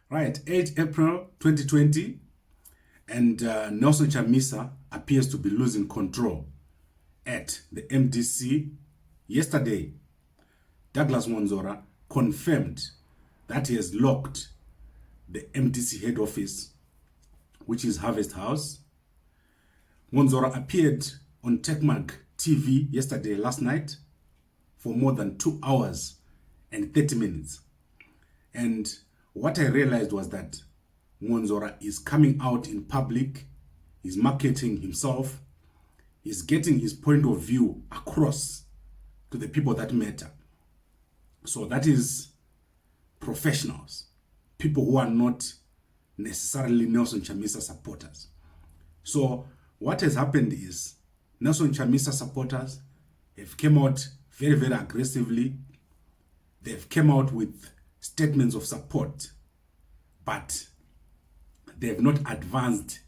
Right, 8 April 2020, and Nelson Chamisa appears to be losing control at the MDC. Yesterday, Douglas Mwonzora confirmed that he has locked the MDC head office, which is Harvest House. Mwonzora appeared on Techmark TV last night, for more than 2 hours and 30 minutes. And what I realized was that Mwonzora is coming out in public, he's marketing himself, he's getting his point of view across to the people that matter. So that is professionals, people who are not necessarily Nelson Chamisa supporters. So what has happened is Nelson Chamisa supporters have come out very, very aggressively. They've come out with statements of support, but they have not advanced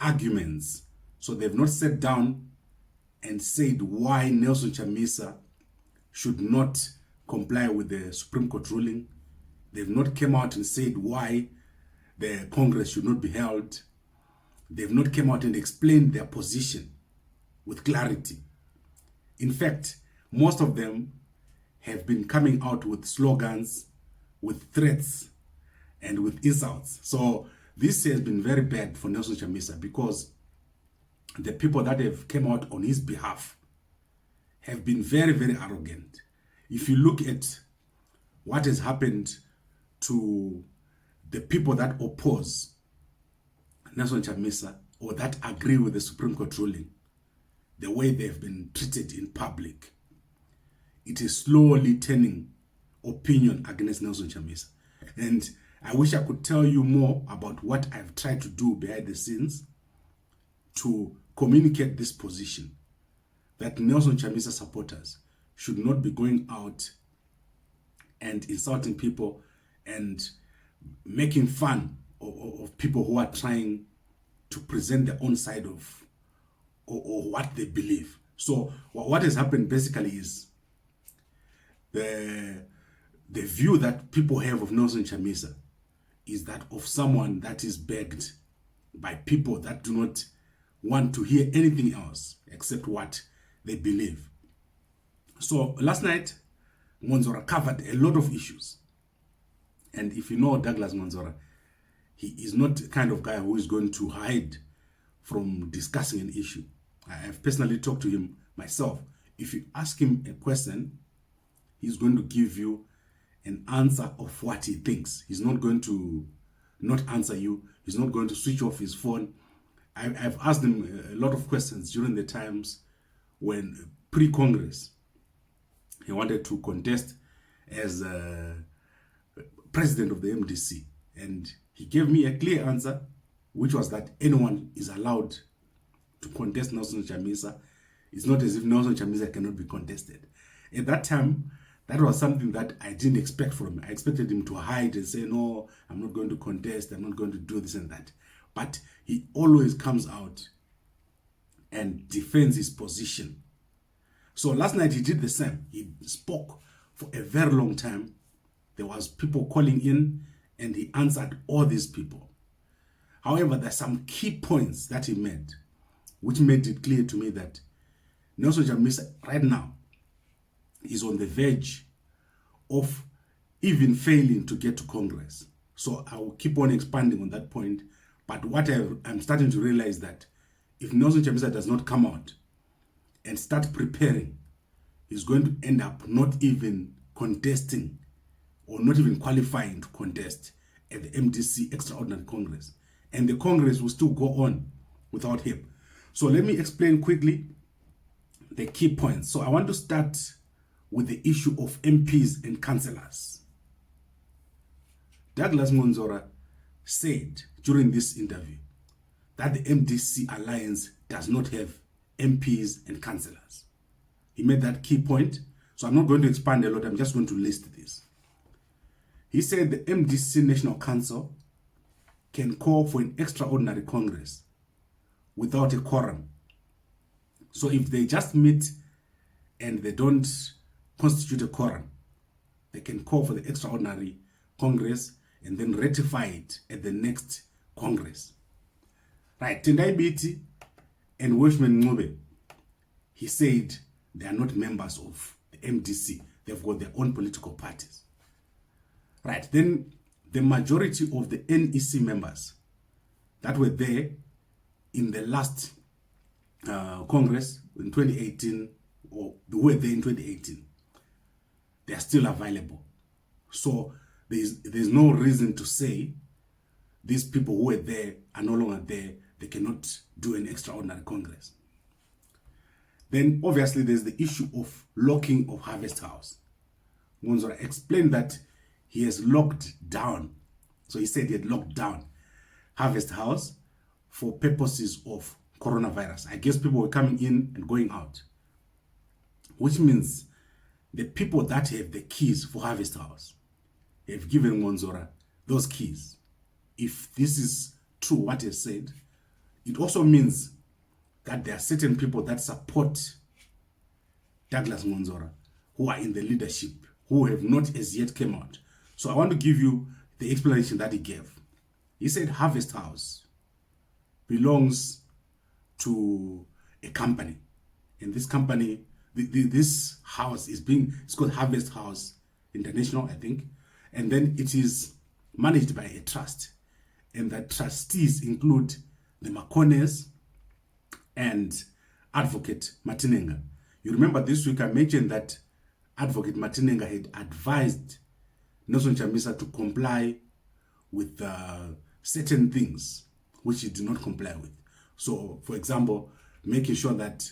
arguments. So they've not sat down and said why Nelson Chamisa should not comply with the Supreme Court ruling. They've not come out and said why the Congress should not be held. They've not come out and explained their position with clarity. In fact, most of them have been coming out with slogans, with threats, and with insults. So this has been very bad for Nelson Chamisa, because the people that have come out on his behalf have been very, very arrogant. If you look at what has happened to the people that oppose Nelson Chamisa or that agree with the Supreme Court ruling, the way they've been treated in public, it is slowly turning opinion against Nelson Chamisa. And I wish I could tell you more about what I've tried to do behind the scenes to communicate this position, that Nelson Chamisa supporters should not be going out and insulting people and making fun of people who are trying to present their own side of or what they believe. So what has happened basically is the view that people have of Nelson Chamisa is that of someone that is begged by people that do not want to hear anything else except what they believe. So last night, Mwonzora covered a lot of issues. And if you know Douglas Mwonzora, he is not the kind of guy who is going to hide from discussing an issue. I have personally talked to him myself. If you ask him a question, he's going to give you an answer of what he thinks. He's not going to not answer you. He's not going to switch off his phone. I've asked him a lot of questions during the times when pre-Congress he wanted to contest as president of the MDC. And he gave me a clear answer, which was that anyone is allowed to contest Nelson Chamisa. It's not as if Nelson Chamisa cannot be contested. At that time, that was something that I didn't expect from him. I expected him to hide and say, no, I'm not going to contest, I'm not going to do this and that. But he always comes out and defends his position. So last night he did the same. He spoke for a very long time. There was people calling in and he answered all these people. However, there's some key points that he made, which made it clear to me that Nelson Chamisa right now is on the verge of even failing to get to Congress. So I will keep on expanding on that point. But what I'm starting to realize that if Nelson Chamisa does not come out and start preparing, he's going to end up not even contesting or not even qualifying to contest at the MDC Extraordinary Congress. And the Congress will still go on without him. So let me explain quickly the key points. So I want to start with the issue of MPs and councillors. Douglas Mwonzora said during this interview that the MDC alliance does not have MPs and councillors. He made that key point. So I'm not going to expand a lot. I'm just going to list this. He said the MDC National Council can call for an extraordinary Congress without a quorum. So if they just meet and they don't constitute a quorum, they can call for the extraordinary Congress and then ratify it at the next Congress. Right, Tendai Biti and Welshman Ngube, he said they are not members of the MDC. They've got their own political parties. Right, then the majority of the NEC members that were there in the last Congress in 2018, or they were there in 2018, they are still available. So there's no reason to say these people who were there are no longer there. They cannot do an extraordinary Congress. Then obviously there's the issue of locking of Harvest House. Mwonzora explained that he has locked down. So he said he had locked down Harvest House for purposes of coronavirus. I guess people were coming in and going out, which means the people that have the keys for Harvest House have given Mwonzora those keys. If this is true what he said, it also means that there are certain people that support Douglas Mwonzora who are in the leadership, who have not as yet come out. So I want to give you the explanation that he gave. He said Harvest House belongs to a company, and this company, this house it's called Harvest House International, I think, and then it is managed by a trust, and the trustees include the Makones and Advocate Matinenga. You remember this week I mentioned that Advocate Matinenga had advised Nelson Chamisa to comply with certain things which he did not comply with. So, for example, making sure that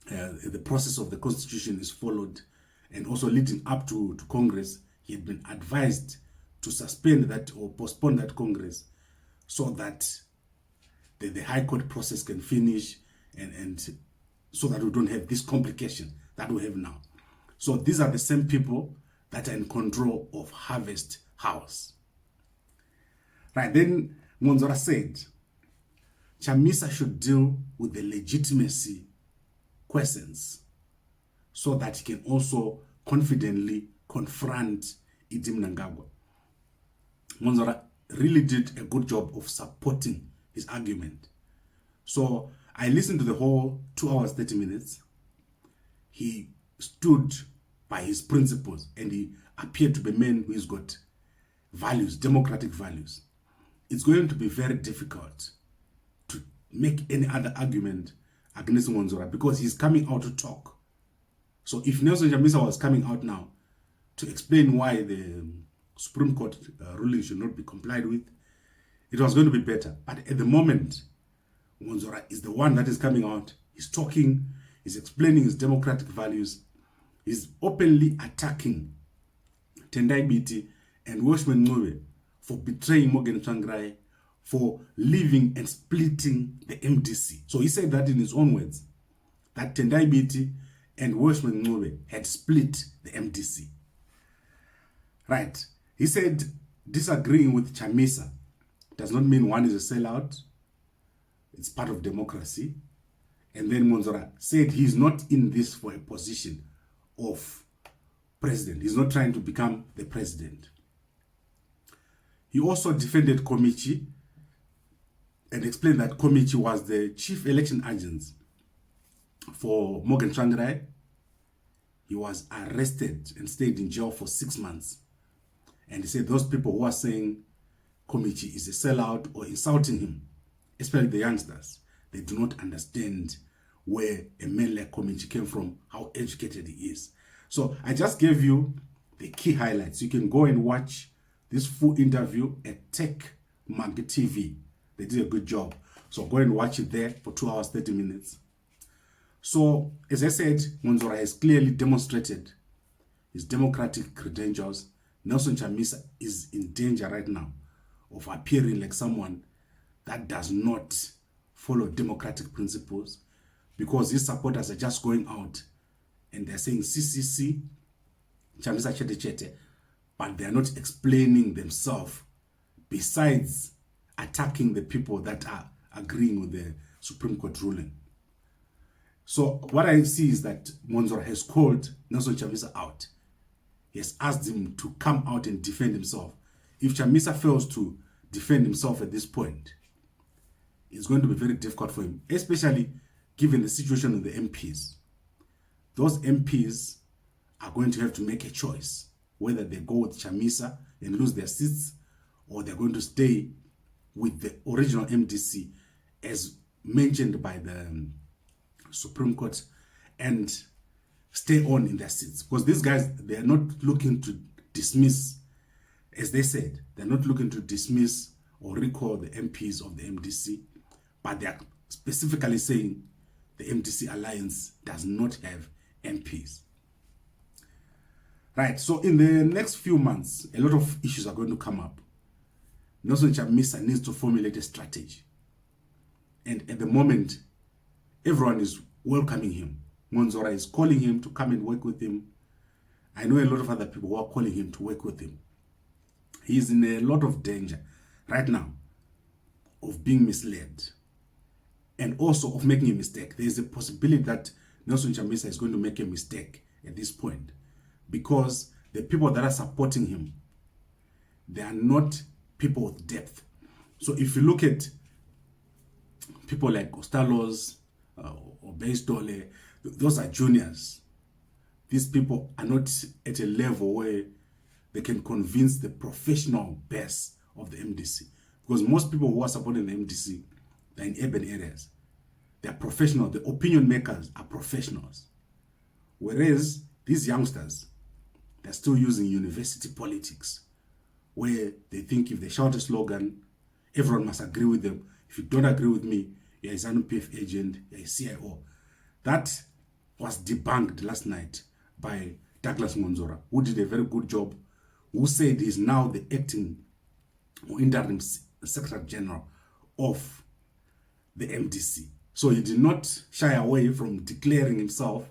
the process of the Constitution is followed, and also leading up to Congress, he had been advised to suspend that or postpone that Congress so that the High Court process can finish, and so that we don't have this complication that we have now. So these are the same people that are in control of Harvest House. Right, then Mwonzora said Chamisa should deal with the legitimacy questions so that he can also confidently confront Idi Mnangagwa. Mwonzora really did a good job of supporting his argument. So I listened to the whole 2 hours, 30 minutes. He stood by his principles, and he appeared to be a man who has got values, democratic values. It's going to be very difficult to make any other argument against Mwonzora because he's coming out to talk. So if Nelson Chamisa was coming out now to explain why the Supreme Court ruling should not be complied with, it was going to be better. But at the moment, Mwonzora is the one that is coming out. He's talking, he's explaining his democratic values. He's openly attacking Tendai Biti and Welshman Ngube for betraying Morgan Tsvangirai, for leaving and splitting the MDC. So he said that in his own words, that Tendai Biti and Welshman Ngube had split the MDC. Right. He said disagreeing with Chamisa does not mean one is a sellout. It's part of democracy. And then Mwonzora said he's not in this for a position of president. He's not trying to become the president. He also defended Komichi and explained that Komichi was the chief election agent for Morgan Tsvangirai. He was arrested and stayed in jail for 6 months. And he said those people who are saying Komichi is a sellout or insulting him, especially the youngsters, they do not understand where a man like Komichi came from, how educated he is. So I just gave you the key highlights. You can go and watch this full interview at Tech Market TV. They did a good job. So go and watch it there for 2 hours, 30 minutes. So, as I said, Mwonzora has clearly demonstrated his democratic credentials. Nelson Chamisa is in danger right now of appearing like someone that does not follow democratic principles, because his supporters are just going out and they're saying CCC, Chamisa chete chete, but they're not explaining themselves besides attacking the people that are agreeing with the Supreme Court ruling. So what I see is that Mwonzora has called Nelson Chamisa out. He has asked him to come out and defend himself. if Chamisa fails to defend himself at this point, it's going to be very difficult for him, especially given the situation of the MPs. Those MPs are going to have to make a choice whether they go with Chamisa and lose their seats, or they're going to stay with the original MDC as mentioned by the Supreme Court and stay on in their seats. Because these guys, they are not looking to dismiss, as they said, they're not looking to dismiss or recall the MPs of the MDC, but they are specifically saying the MDC alliance does not have MPs. Right, so in the next few months, a lot of issues are going to come up. Nelson Chamisa needs to formulate a strategy. And at the moment, everyone is welcoming him. Mwonzora is calling him to come and work with him. I know a lot of other people who are calling him to work with him. He is in a lot of danger right now of being misled and also of making a mistake. There is a possibility that Nelson Chamisa is going to make a mistake at this point, because the people that are supporting him, they are not people with depth. So if you look at people like Ostalos or Beistole, those are juniors. These people are not at a level where they can convince the professional base of the MDC. Because most people who are supporting the MDC, they're in urban areas. They're professional. The opinion makers are professionals. Whereas these youngsters, they're still using university politics, where they think if they shout a slogan, everyone must agree with them. If you don't agree with me, you're a ZANU-PF agent, you're a CIO. That was debunked last night by Douglas Mwonzora, who did a very good job, who said he's now the acting or interim Secretary General of the MDC. So he did not shy away from declaring himself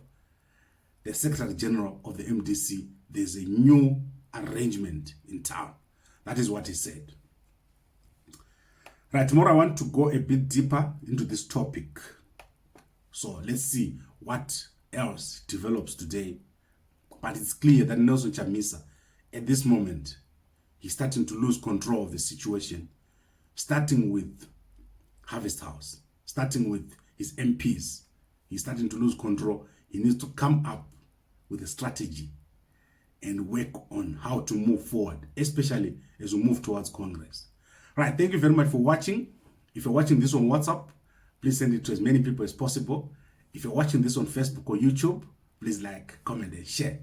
the Secretary General of the MDC. There's a new arrangement in town. That is what he said. Right, tomorrow I want to go a bit deeper into this topic. So let's see what else develops today. But it's clear that Nelson Chamisa, at this moment, he's starting to lose control of the situation, starting with Harvest House, starting with his MPs. He's starting to lose control. He needs to come up with a strategy and work on how to move forward, especially as we move towards Congress. Right, thank you very much for watching. If you're watching this on WhatsApp, please send it to as many people as possible. If you're watching this on Facebook or YouTube, please like, comment, and share.